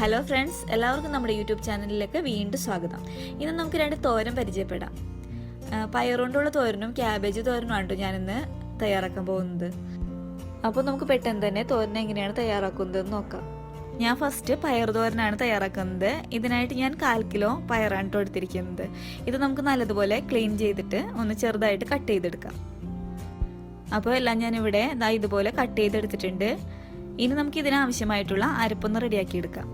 Hello friends, എല്ലാവർക്കും നമ്മുടെ YouTube ചാനലിലേക്ക് വീണ്ടും സ്വാഗതം. ഇന്ന് നമുക്ക് രണ്ട് തോരൻ പരിചയപ്പെടാം. പയർ കൊണ്ടുള്ള തോരനും ക്യാബേജ് തോരനുമാണ് ഞാനിന്ന് തയ്യാറാക്കാൻ പോകുന്നത്. അപ്പോൾ നമുക്ക് പെട്ടെന്ന് തന്നെ തോരൻ എങ്ങനെയാണ് തയ്യാറാക്കുന്നതെന്ന് നോക്കാം. ഞാൻ ഫസ്റ്റ് പയർ തോരനാണ് തയ്യാറാക്കുന്നത്. ഇതിനായിട്ട് ഞാൻ 1/4 കിലോ പയറാണ് എടുത്തിരിക്കുന്നത്. ഇത് നമുക്ക് നല്ലതുപോലെ ക്ലീൻ ചെയ്തിട്ട് ഒന്ന് ചെറുതായിട്ട് കട്ട് ചെയ്തെടുക്കാം. അപ്പോൾ എല്ലാം ഞാനിവിടെ ഇതുപോലെ കട്ട് ചെയ്തെടുത്തിട്ടുണ്ട്. ഇനി നമുക്ക് ഇതിനാവശ്യമായിട്ടുള്ള അരപ്പൊന്ന് റെഡിയാക്കി എടുക്കാം.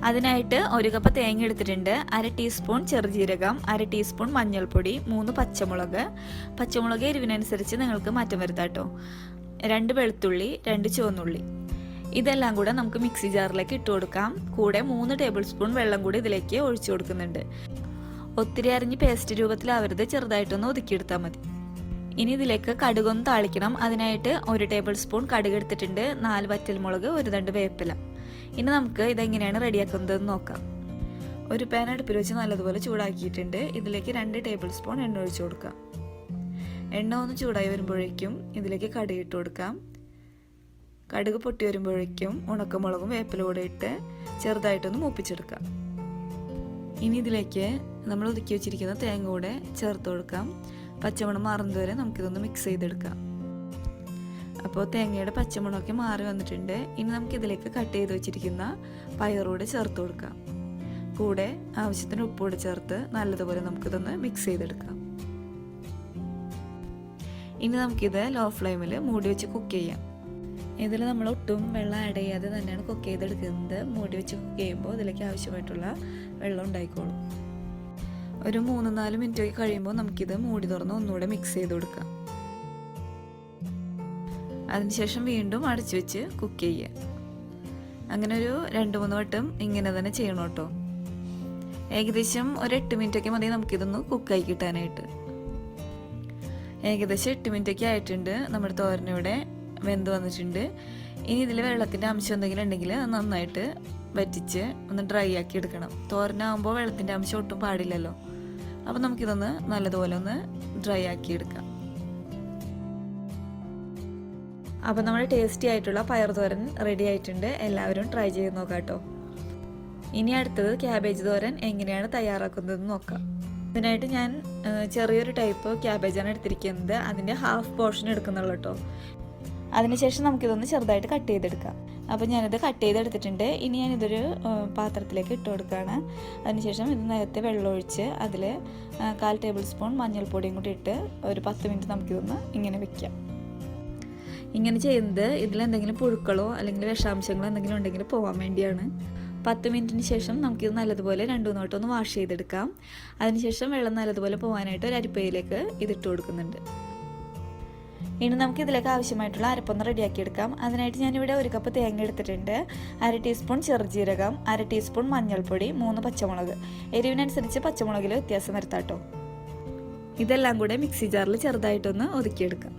അതിനായിട്ട് 1 കപ്പ് തേങ്ങ എടുത്തിട്ടുണ്ട്, 1/2 ടീസ്പൂൺ ചെറുജീരകം, 1/2 ടീസ്പൂൺ മഞ്ഞൾപ്പൊടി, 3 പച്ചമുളക് എരിവിനനുസരിച്ച് നിങ്ങൾക്ക് മാറ്റം വരുത്താട്ടോ, 2 വെളുത്തുള്ളി, 2 ചുവന്നുള്ളി. ഇതെല്ലാം കൂടെ നമുക്ക് മിക്സി ജാറിലേക്ക് ഇട്ട് കൊടുക്കാം. കൂടെ 3 ടേബിൾ സ്പൂൺ വെള്ളം കൂടി ഇതിലേക്ക് ഒഴിച്ചു കൊടുക്കുന്നുണ്ട്. ഒത്തിരി അരിഞ്ഞ് പേസ്റ്റ് രൂപത്തിലാവരുത്, ചെറുതായിട്ടൊന്ന് ഒതുക്കിയെടുത്താൽ മതി. ഇനി ഇതിലേക്ക് കടുകൊന്ന് താളിക്കണം. അതിനായിട്ട് 1 ടേബിൾ സ്പൂൺ കടുക് എടുത്തിട്ടുണ്ട്, 4 വറ്റൽമുളക്, 1 തണ്ട് വേപ്പില. ഇനി നമുക്ക് ഇതെങ്ങനെയാണ് റെഡിയാക്കുന്നതെന്ന് നോക്കാം. ഒരു പാൻ അടുപ്പിൽ വെച്ച് നല്ലതുപോലെ ചൂടാക്കിയിട്ടുണ്ട്. ഇതിലേക്ക് 2 ടേബിൾ സ്പൂൺ എണ്ണ ഒഴിച്ചു കൊടുക്കാം. എണ്ണ ഒന്ന് ചൂടായി വരുമ്പോഴേക്കും ഇതിലേക്ക് കടുക് ഇട്ട് കൊടുക്കാം. കടുക് പൊട്ടി വരുമ്പോഴേക്കും ഉണക്കമുളകും വേപ്പില കൂടെ ഇട്ട് ചെറുതായിട്ടൊന്ന് മൂപ്പിച്ചെടുക്കാം. ഇനി ഇതിലേക്ക് നമ്മൾ ഒതുക്കി വെച്ചിരിക്കുന്ന തേങ്ങ കൂടെ ചേർത്ത് കൊടുക്കാം. പച്ചമണം മാറുന്നത് വരെ നമുക്കിതൊന്ന് മിക്സ് ചെയ്തെടുക്കാം. അപ്പോൾ തേങ്ങയുടെ പച്ചമണമൊക്കെ മാറി വന്നിട്ടുണ്ട്. ഇനി നമുക്കിതിലേക്ക് കട്ട് ചെയ്ത് വെച്ചിരിക്കുന്ന പയറൂടെ ചേർത്ത് കൊടുക്കാം. കൂടെ ആവശ്യത്തിന് ഉപ്പൂടെ ചേർത്ത് നല്ലതുപോലെ നമുക്കിതൊന്ന് മിക്സ് ചെയ്തെടുക്കാം. ഇനി നമുക്കിത് ലോ ഫ്ലെയിമിൽ മൂടി വെച്ച് കുക്ക് ചെയ്യാം. ഇതിൽ നമ്മൾ ഒട്ടും വെള്ളം ആഡ് ചെയ്യാതെ തന്നെയാണ് കുക്ക് ചെയ്തെടുക്കുന്നത്. മൂടി വെച്ച് കുക്ക് ചെയ്യുമ്പോൾ ഇതിലേക്ക് ആവശ്യമായിട്ടുള്ള വെള്ളം ഉണ്ടായിക്കോളും. ഒരു 3-4 മിനിറ്റ് കഴിയുമ്പോൾ നമുക്കിത് മൂടി തുറന്ന് ഒന്നുകൂടെ മിക്സ് ചെയ്ത് കൊടുക്കാം. അതിനുശേഷം വീണ്ടും അടച്ചു വെച്ച് കുക്ക് ചെയ്യുക. അങ്ങനെ ഒരു 2-3 വട്ടം ഇങ്ങനെ തന്നെ ചെയ്യണം കേട്ടോ. ഏകദേശം ഒരു 8 മിനിറ്റൊക്കെ മതി നമുക്കിതൊന്ന് കുക്കായി കിട്ടാനായിട്ട്. ഏകദേശം 8 മിനിറ്റൊക്കെ ആയിട്ടുണ്ട്. നമ്മുടെ തോരനിവിടെ വെന്ത് വന്നിട്ടുണ്ട്. ഇനി ഇതിൽ വെള്ളത്തിൻ്റെ അംശം എന്തെങ്കിലും ഉണ്ടെങ്കിൽ നന്നായിട്ട് വറ്റിച്ച് ഒന്ന് ഡ്രൈ ആക്കി എടുക്കണം. തോരനാകുമ്പോൾ വെള്ളത്തിൻ്റെ അംശം ഒട്ടും പാടില്ലല്ലോ. അപ്പോൾ നമുക്കിതൊന്ന് നല്ലതുപോലെ ഒന്ന് ഡ്രൈ ആക്കി എടുക്കാം. അപ്പോൾ നമ്മുടെ ടേസ്റ്റി ആയിട്ടുള്ള പയർ തോരൻ റെഡി ആയിട്ടുണ്ട്. എല്ലാവരും ട്രൈ ചെയ്ത് നോക്കാം കേട്ടോ. ഇനി അടുത്തത് ക്യാബേജ് തോരൻ എങ്ങനെയാണ് തയ്യാറാക്കുന്നതെന്ന് നോക്കാം. ഇതിനായിട്ട് ഞാൻ ചെറിയൊരു ടൈപ്പ് ക്യാബേജാണ് എടുത്തിരിക്കുന്നത്. അതിൻ്റെ ഹാഫ് പോർഷൻ എടുക്കുന്നുള്ളൂ കേട്ടോ. അതിനുശേഷം നമുക്കിതൊന്ന് ചെറുതായിട്ട് കട്ട് ചെയ്തെടുക്കാം. അപ്പോൾ ഞാനിത് കട്ട് ചെയ്തെടുത്തിട്ടുണ്ട്. ഇനി ഞാനിതൊരു പാത്രത്തിലേക്ക് ഇട്ട് കൊടുക്കുകയാണ്. അതിനുശേഷം ഇത് നേരത്തെ വെള്ളമൊഴിച്ച് അതിൽ 1/4 ടേബിൾ സ്പൂൺ മഞ്ഞൾപ്പൊടിയും കൂടി ഇട്ട് ഒരു 10 മിനിറ്റ് നമുക്കിതൊന്ന് ഇങ്ങനെ വെക്കാം. ഇങ്ങനെ ചെയ്യുന്നത് ഇതിലെന്തെങ്കിലും പുഴുക്കളോ അല്ലെങ്കിൽ വിഷാംശങ്ങളോ എന്തെങ്കിലും ഉണ്ടെങ്കിൽ പോകാൻ വേണ്ടിയാണ്. 10 മിനിറ്റിന് ശേഷം നമുക്കിത് നല്ലതുപോലെ 2-3 വട്ടം ഒന്ന് വാഷ് ചെയ്തെടുക്കാം. അതിനുശേഷം വെള്ളം നല്ലതുപോലെ പോകാനായിട്ട് ഒരു അരിപ്പയിലേക്ക് ഇതിട്ട് കൊടുക്കുന്നുണ്ട്. ഇനി നമുക്ക് ഇതിലേക്ക് ആവശ്യമായിട്ടുള്ള അരപ്പൊന്ന് റെഡിയാക്കി എടുക്കാം. അതിനായിട്ട് ഞാനിവിടെ 1 കപ്പ് തേങ്ങ എടുത്തിട്ടുണ്ട്, 1/2 ടീസ്പൂൺ ചെറുജീരകം, 1/2 ടീസ്പൂൺ മഞ്ഞൾപ്പൊടി, 3 പച്ചമുളക്. എരിവിനനുസരിച്ച് പച്ചമുളകിൽ വ്യത്യാസം വരുത്താട്ടോ. ഇതെല്ലാം കൂടെ മിക്സി ജാറിൽ ചെറുതായിട്ടൊന്ന് ഒതുക്കിയെടുക്കാം.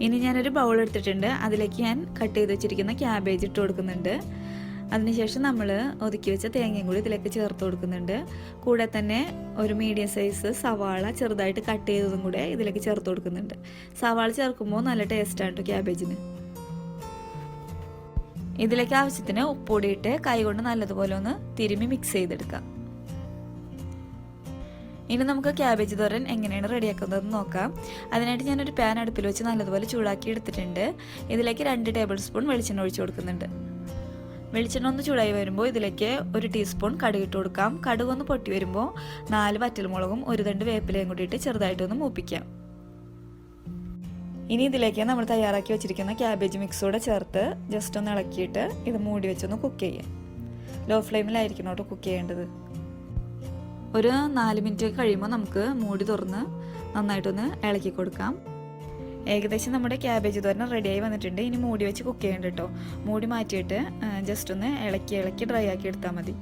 ഇനി ഞാനൊരു ബൗൾ എടുത്തിട്ടുണ്ട്. അതിലേക്ക് ഞാൻ കട്ട് ചെയ്ത് വെച്ചിരിക്കുന്ന ക്യാബേജ് ഇട്ട് കൊടുക്കുന്നുണ്ട്. അതിനുശേഷം നമ്മൾ ഒതുക്കി വെച്ച തേങ്ങയും കൂടി ഇതിലേക്ക് ചേർത്ത് കൊടുക്കുന്നുണ്ട്. കൂടെ തന്നെ ഒരു മീഡിയം സൈസ് സവാള ചെറുതായിട്ട് കട്ട് ചെയ്തതും കൂടെ ഇതിലേക്ക് ചേർത്ത് കൊടുക്കുന്നുണ്ട്. സവാള ചേർക്കുമ്പോൾ നല്ല ടേസ്റ്റാണ് കേട്ടോ ക്യാബേജിന്. ഇതിലേക്ക് ആവശ്യത്തിന് ഉപ്പുപൊടിയിട്ട് കൈകൊണ്ട് നല്ലതുപോലെ ഒന്ന് തിരുമ്മി മിക്സ് ചെയ്തെടുക്കാം. ഇനി നമുക്ക് ക്യാബേജ് തോരൻ എങ്ങനെയാണ് റെഡിയാക്കുന്നതെന്ന് നോക്കാം. അതിനായിട്ട് ഞാനൊരു പാൻ അടുപ്പിൽ വെച്ച് നല്ലതുപോലെ ചൂടാക്കി എടുത്തിട്ടുണ്ട്. ഇതിലേക്ക് 2 ടേബിൾ സ്പൂൺ വെളിച്ചെണ്ണ ഒഴിച്ചു കൊടുക്കുന്നുണ്ട്. വെളിച്ചെണ്ണ ഒന്ന് ചൂടായി വരുമ്പോൾ ഇതിലേക്ക് 1 ടീസ്പൂൺ കടുക് ഇട്ട് കൊടുക്കാം. കടുക് ഒന്ന് പൊട്ടി വരുമ്പോൾ 4 വറ്റൽമുളകും 1 തണ്ട് വേപ്പിലയും കൂടിയിട്ട് ചെറുതായിട്ടൊന്ന് മൂപ്പിക്കാം. ഇനി ഇതിലേക്ക് നമ്മൾ തയ്യാറാക്കി വെച്ചിരിക്കുന്ന ക്യാബേജ് മിക്സോടെ ചേർത്ത് ജസ്റ്റ് ഒന്ന് ഇളക്കിയിട്ട് ഇത് മൂടി വെച്ചൊന്ന് കുക്ക് ചെയ്യാം. ലോ ഫ്ലെയിമിലായിരിക്കണം കേട്ടോ കുക്ക് ചെയ്യേണ്ടത്. ഒരു 4 മിനിറ്റ് കഴിയുമ്പോൾ നമുക്ക് മൂടി തുറന്ന് നന്നായിട്ടൊന്ന് ഇളക്കി കൊടുക്കാം. ഏകദേശം നമ്മുടെ ക്യാബേജ് തോരൻ റെഡിയായി വന്നിട്ടുണ്ട്. ഇനി മൂടി വെച്ച് കുക്ക് ചെയ്യേണ്ട കേട്ടോ. മൂടി മാറ്റിയിട്ട് ജസ്റ്റ് ഒന്ന് ഇളക്കി ഡ്രൈ ആക്കി എടുത്താൽ മതി.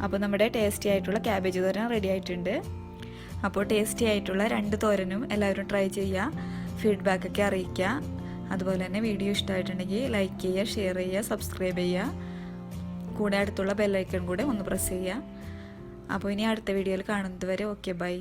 അപ്പോൾ നമ്മുടെ ടേസ്റ്റി ആയിട്ടുള്ള ക്യാബേജ് തോരൻ റെഡി ആയിട്ടുണ്ട്. അപ്പോൾ ടേസ്റ്റി ആയിട്ടുള്ള 2 തോരനും എല്ലാവരും ട്രൈ ചെയ്യുക, ഫീഡ്ബാക്കൊക്കെ അറിയിക്കുക. അതുപോലെ തന്നെ വീഡിയോ ഇഷ്ടമായിട്ടുണ്ടെങ്കിൽ ലൈക്ക് ചെയ്യുക, ഷെയർ ചെയ്യുക, സബ്സ്ക്രൈബ് ചെയ്യുക. കൂടെ അടുത്തുള്ള ബെല്ലൈക്കൺ കൂടെ ഒന്ന് പ്രസ് ചെയ്യുക. അപ്പോൾ ഇനി അടുത്ത വീഡിയോയിൽ കാണുന്നത് വരെ ഓക്കെ ബൈ.